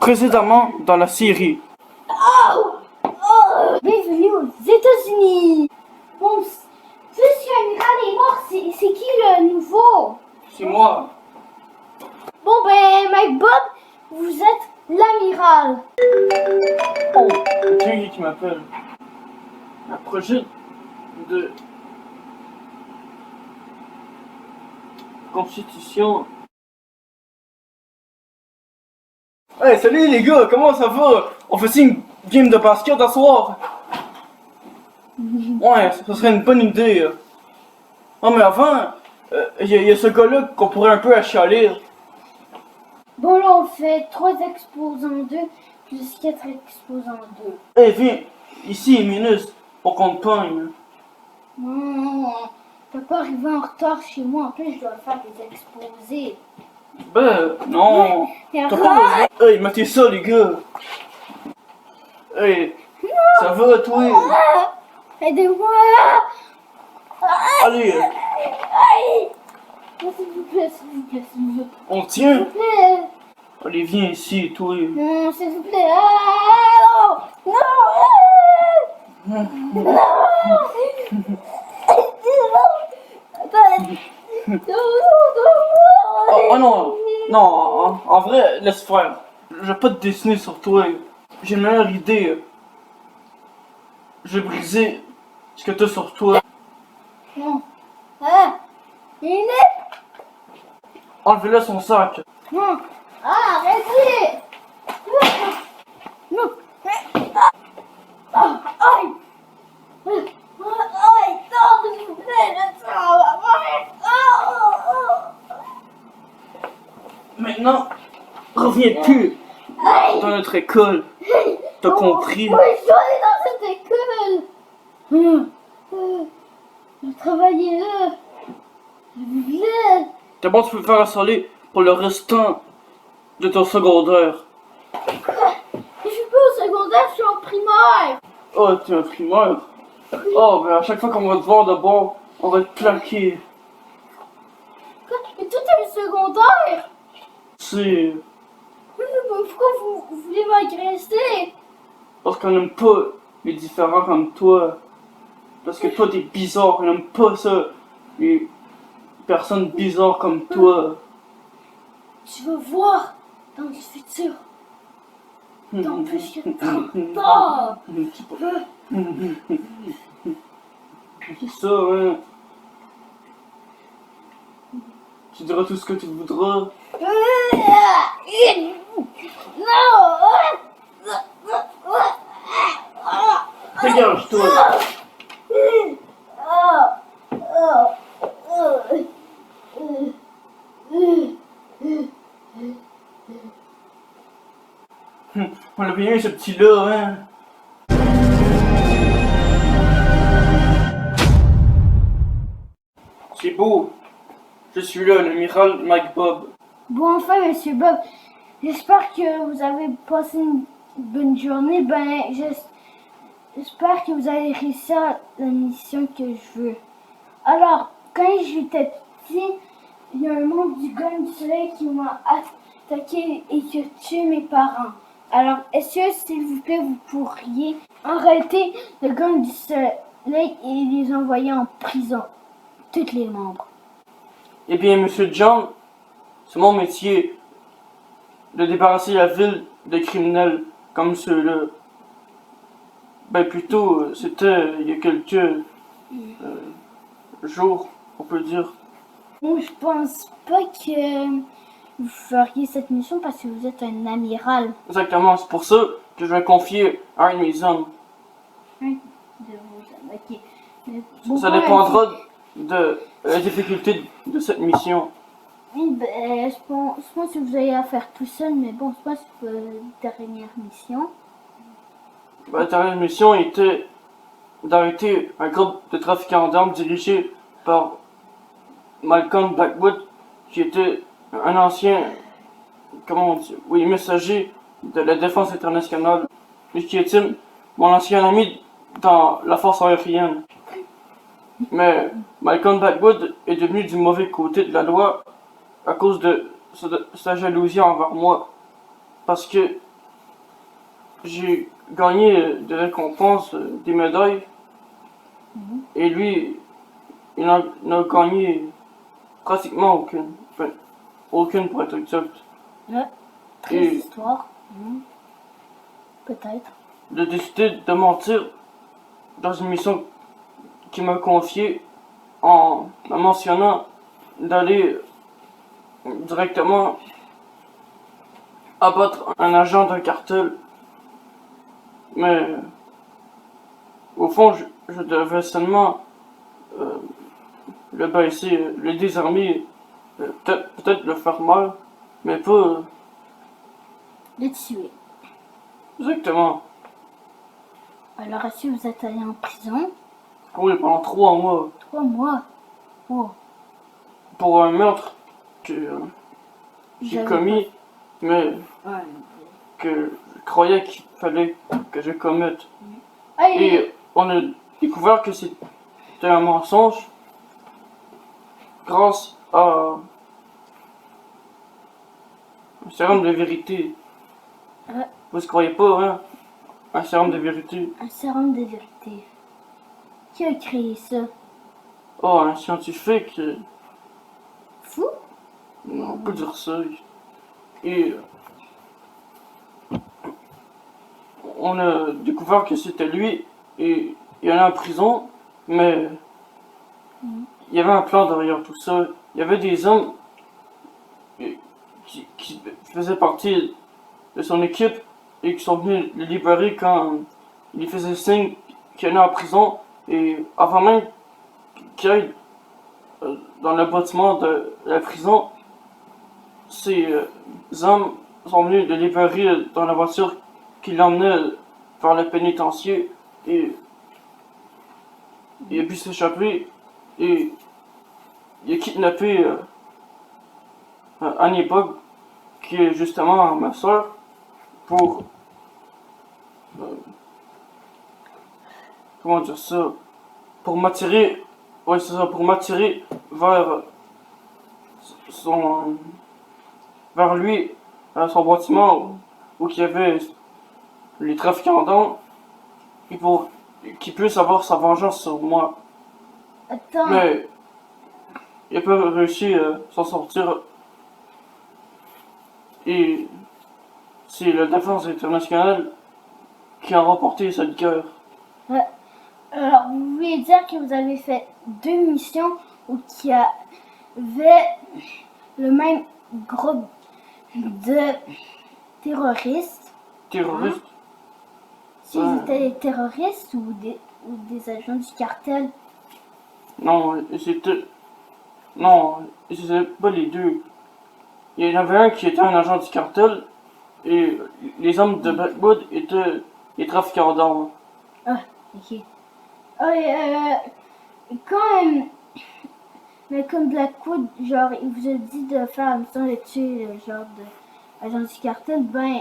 précédemment dans la série. Bienvenue aux États-Unis. Bon, puisque l'amiral est mort, c'est qui le nouveau? C'est moi. Bon, ben, Mike Bob, vous êtes l'amiral. Oh, c'est qui m'appelle. Un projet de constitution. Hey, salut les gars, comment ça va? On fait une game de basket à soir? Ouais, ça serait une bonne idée. Non mais avant, y a ce gars-là qu'on pourrait un peu achaler. Bon, là, on fait 3 exposants 2 plus 4 exposants 2. Hey, viens, ici, Minus, pour qu'on te pogne. Non, t'as pas arrivé en retard chez moi. En plus, je dois faire des exposés. Ben, non. Et T'as pas besoin. Hey, mettez ça, les gars. Hey, ça va, toi? Aidez-moi. Allez, S'il vous plaît, s'il vous plaît, s'il vous plaît. on tient. S'il vous plaît. Allez, viens ici, toi. Non, s'il vous plaît. Ah, non. Non. Non. Oh non, non, en vrai, laisse faire. Je vais pas te dessiner sur toi. J'ai une meilleure idée. Je vais briser ce que t'as sur toi. Non. Ah, il est. Enlevez-le son sac. Non. Ah, arrêtez. Non. Ah, aïe. Aïe, non, s'il vous plaît, je sens. Maintenant, reviens plus dans notre école. T'as compris? Oui, je dois aller dans cette école. Je vais travailler là. Je voulais. D'abord, tu peux faire assoler pour le restant de ton secondaire. Je suis pas au secondaire, je suis en primaire. Oh, tu es un primaire. Oh, ben à chaque fois qu'on va te voir de bord, on va te plaquer. Quoi? Mais toi, t'es le secondaire. C'est Pourquoi vous voulez m'agresser? parce qu'on n'aime pas les différents comme toi. Parce que toi, t'es bizarre. On n'aime pas ça. Les personnes bizarres comme toi. Tu vas voir dans le futur. Dans plus que 30 ans. C'est ça, hein. Tu diras tout ce que tu voudras. Dégage-toi. On l'a bien eu, ce petit-là, hein. C'est beau. Je suis là, l'amiral Mike Bob. Bon, enfin, monsieur Bob, j'espère que vous avez passé une bonne journée. Ben, j'espère que vous allez réussir la mission que je veux. Alors, quand j'étais petit, il y a un membre du Gang du Soleil qui m'a attaqué et qui a tué mes parents. Alors, est-ce que, s'il vous plaît, vous pourriez arrêter le Gang du Soleil et les envoyer en prison, tous les membres? Eh bien, monsieur John, c'est mon métier de débarrasser la ville de criminels comme ceux-là. Ben, plutôt, c'était il y a quelques jours, on peut dire. Bon, je pense pas que vous feriez cette mission parce que vous êtes un amiral. Exactement, c'est pour ça que je vais confier à un de mes hommes. Hein, de vos hommes, ok. Mais bon, Ça dépendra de la difficulté de cette mission. Oui, ben, je pense que vous allez la faire tout seul, mais bon, je pense que la dernière mission. Ben, la dernière mission était d'arrêter un groupe de trafiquants d'armes dirigé par Malcolm Blackwood, qui était un ancien, comment on dit, oui, messager de la défense internationale, et qui était mon ancien ami dans la force aérienne. Mais Malcolm Blackwood est devenu du mauvais côté de la loi à cause de sa jalousie envers moi. Parce que j'ai gagné des récompenses, des médailles, Mhm. et lui, il n'a gagné pratiquement aucune. Enfin, aucune pour être exact. Ouais. Triste Et histoire. Peut-être. il a décidé de mentir dans une mission qu'il m'a confiée en mentionnant d'aller directement abattre un agent d'un cartel. Mais au fond, je devais seulement euh, le baisser, le désarmer, peut-être le faire mal, mais pas Le tuer. exactement. Alors, est-ce que vous êtes allé en prison? Oui, pendant 3 mois 3 mois. Oh. pour un meurtre que j'ai J'avais commis, mais pas- Ouais. que je croyais qu'il fallait que je commette. Hey, Et on a découvert que c'était un mensonge grâce à un sérum de vérité. Ouais. Vous ne croyez pas, hein? Un sérum de vérité. un sérum de vérité. Qui a créé ça? Oh, un scientifique. Fou? On peut dire ça. Et on a découvert que c'était lui. Et il est en prison, mais il y avait un plan derrière tout ça. Il y avait des hommes qui faisaient partie de son équipe et qui sont venus le libérer quand il lui faisait signe qu'il est en prison. Et avant même qu'il aille dans le bâtiment de la prison, ces hommes sont venus le libérer dans la voiture qui l'emmenait vers le pénitencier et il a pu s'échapper et il a kidnappé Annie Bug, qui est justement ma soeur, pour euh, comment dire ça, pour m'attirer, ouais c'est ça, pour m'attirer vers son, vers lui, son bâtiment où il y avait les trafiquants d'armes et pour qu'il puisse avoir sa vengeance sur moi. Attends. Mais il n'a pas réussi à s'en sortir et c'est la défense internationale qui a remporté cette guerre. Alors, vous voulez dire que vous avez fait 2 missions où il y avait le même groupe de terroristes? Terroriste? Si ils étaient des terroristes ou des agents du cartel? Non, c'était. Non, c'était pas les deux. Il y en avait un qui était un agent du cartel et les hommes de Blackwood étaient les trafiquants d'armes. Ah, ok. Ah, quand Malcolm Blackwood, genre, il vous a dit de faire la mission de tuer le genre de agent du cartel, ben,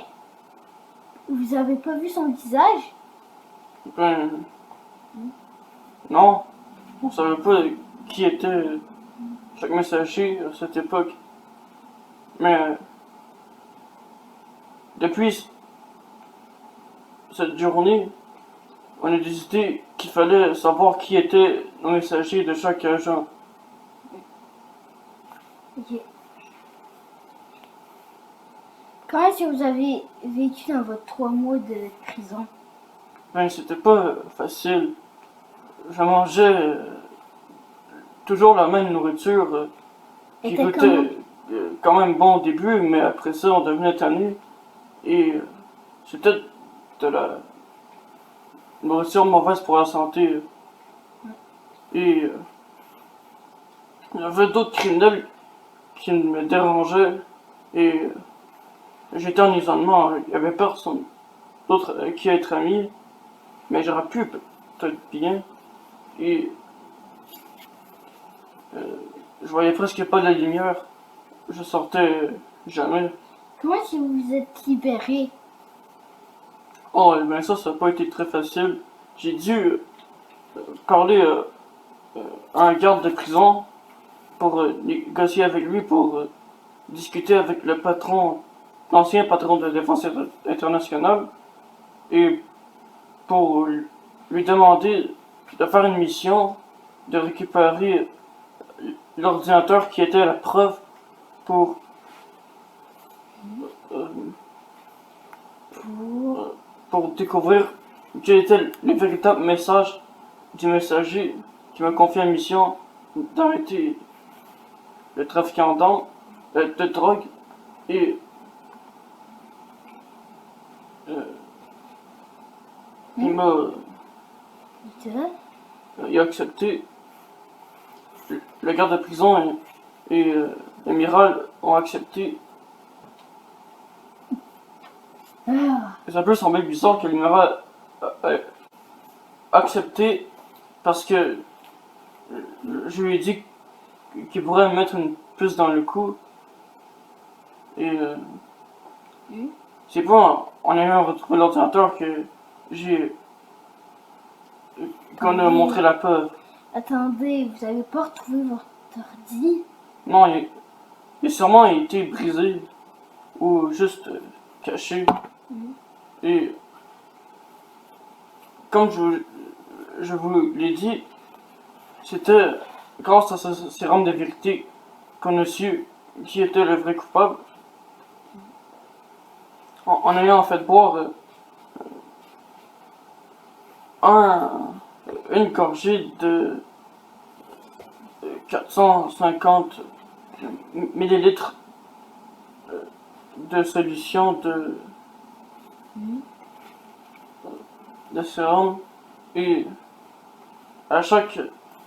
vous avez pas vu son visage? Ben. Non, on savait pas qui était chaque messager à cette époque. Mais depuis cette journée, on a décidé qu'il fallait savoir qui était le messager de chaque agent. Ok. Comment est-ce que vous avez vécu dans votre 3 mois de prison? Ben, c'était pas facile. Je mangeais toujours la même nourriture qui Était goûtait quand même bon au début, mais après ça, on devenait tanné. Et c'était de la nourriture mauvaise pour la santé. Et il y avait d'autres criminels qui me dérangeaient. Et j'étais en isolement. Il n'y avait personne d'autre avec qui être ami. Mais j'aurais pu peut-être bien. Et je voyais presque pas la lumière. Je sortais jamais. Comment est-ce que vous vous êtes libéré? Oh, ben ça n'a pas été très facile. J'ai dû parler à un garde de prison pour négocier avec lui, pour discuter avec le patron, l'ancien patron de la défense internationale. et pour lui demander de faire une mission, de récupérer l'ordinateur qui était la preuve pour euh, pour découvrir quel était le véritable message du messager qui m'a confié la mission d'arrêter le trafiquant d'armes, de drogue et il a accepté. Le garde de prison et l'amiral ont accepté. Ça peut sembler bizarre que l'amiral a accepté parce que je lui ai dit qu'il pourrait me mettre une puce dans le cou. Et c'est pas en ayant retrouvé l'ordinateur que qu'on a montré la preuve. Attendez, vous avez pas retrouvé votre ordi? Non, il a sûrement été brisé ou juste caché. Et comme je vous l'ai dit, c'était grâce à ce sérum de vérité qu'on a su qui était le vrai coupable. En ayant fait boire une gorgée de 450 millilitres de solution de sérum et à chaque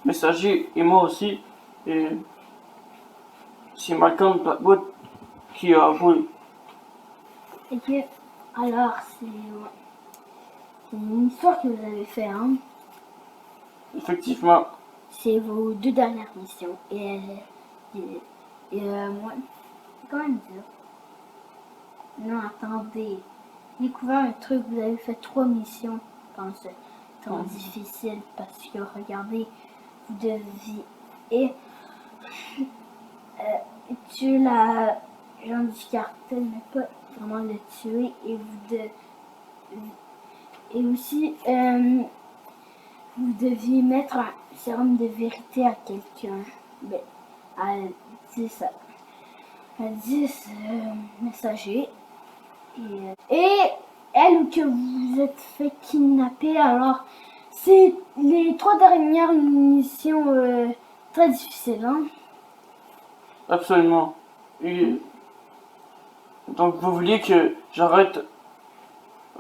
messager et moi aussi, et c'est Malcolm Blackwood qui a avoué. Ok, alors c'est une histoire que vous avez fait, hein? Effectivement. C'est vos 2 dernières missions. Et moi, comment dire? Non, attendez. J'ai découvert un truc, vous avez fait 3 missions dans ce temps difficile parce que regardez, vous deviez tuer la gens du cartel, mais pas vraiment le tuer, et aussi vous deviez mettre un sérum de vérité à quelqu'un, ben, à 10 messagers, et elle que vous êtes fait kidnapper. Alors c'est les 3 dernières missions très difficiles, hein? Absolument. Et donc vous vouliez que j'arrête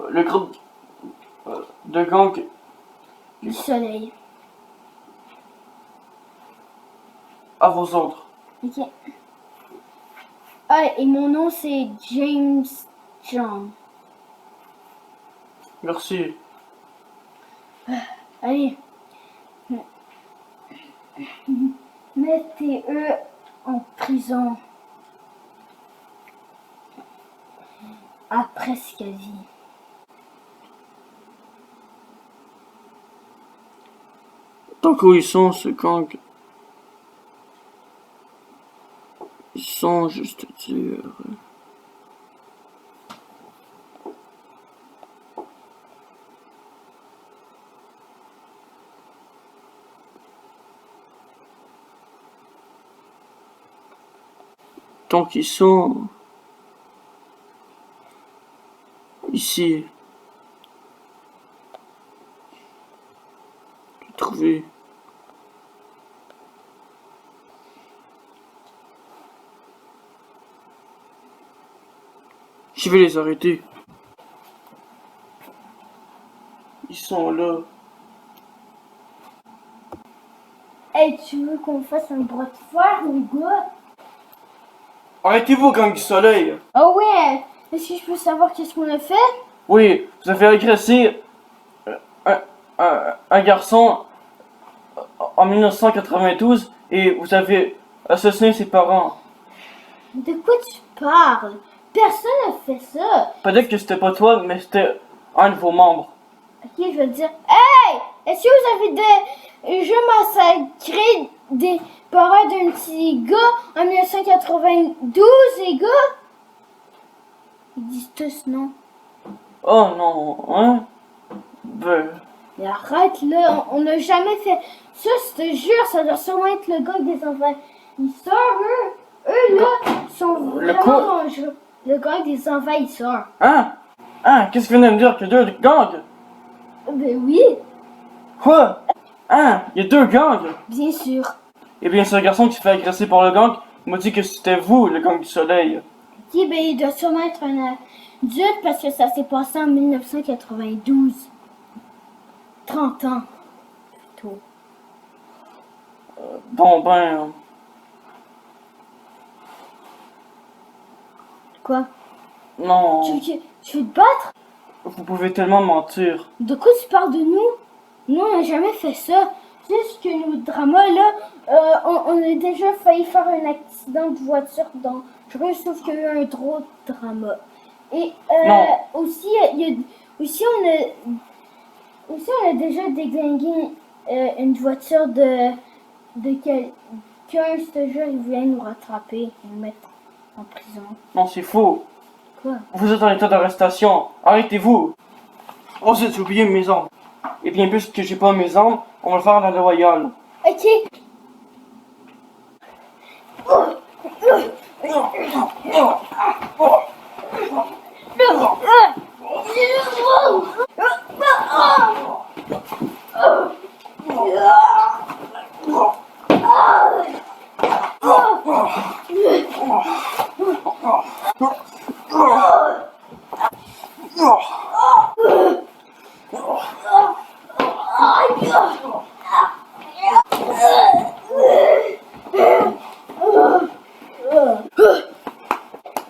le groupe de gang Du soleil. à vos ordres. Ok. Ah, et mon nom c'est James John. Merci. Allez. Mettez-eux en prison. À presque vie. Donc où ils sont, ce gang? Ils sont juste dire. Donc ils sont ici. J'ai trouvé. Je vais les arrêter. Ils sont là. Hey, tu veux qu'on fasse un bras de fer, les gars? Arrêtez-vous, gang du soleil! Oh ouais! Est-ce que je peux savoir qu'est-ce qu'on a fait? Oui, vous avez agressé un garçon en 1992 et vous avez assassiné ses parents. De quoi tu parles? Personne n'a fait ça. Peut-être que c'était pas toi, mais c'était un de vos membres. Ok, je vais te dire. Hey! Est-ce que vous avez déjà massacré des parents d'un petit gars en 1992, les gars? Ils disent tous non. Oh non, hein? Ben, Mais arrête là, on n'a jamais fait ça, je te jure, ça doit sûrement être le gang des envahisseurs. Eux là, sont Le vraiment quoi? dangereux. Le gang des envahisseurs. hein? Hein? Qu'est-ce que tu viens de me dire? Qu'il y a deux gangs? Ben oui, Quoi? Hein? Il y a deux gangs? bien sûr. Eh bien, c'est un garçon qui s'est fait agresser par le gang. Il m'a dit que c'était vous, le gang du soleil. Ok, ben il doit sûrement être un adulte parce que ça s'est passé en 1992. 30 ans. Plutôt. Bon, ben, Quoi? non. Tu veux te battre? Vous pouvez tellement mentir. De quoi tu parles de nous? Nous, on n'a jamais fait ça. Juste que nos dramas, là, on a déjà failli faire un accident de voiture dangereux, sauf qu'il y a eu un drôle de drama. Et Non. aussi, aussi, on a déjà déglingué une voiture de quelqu'un. Ce jour, il voulait nous rattraper et nous mettre en prison. Non, c'est faux. Quoi? Vous êtes en état d'arrestation. Arrêtez-vous. Oh, j'ai oublié mes armes. Et bien, puisque j'ai pas mes armes, on va le faire à la loyale. Ok.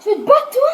Tu veux te battre, toi?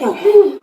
Ok.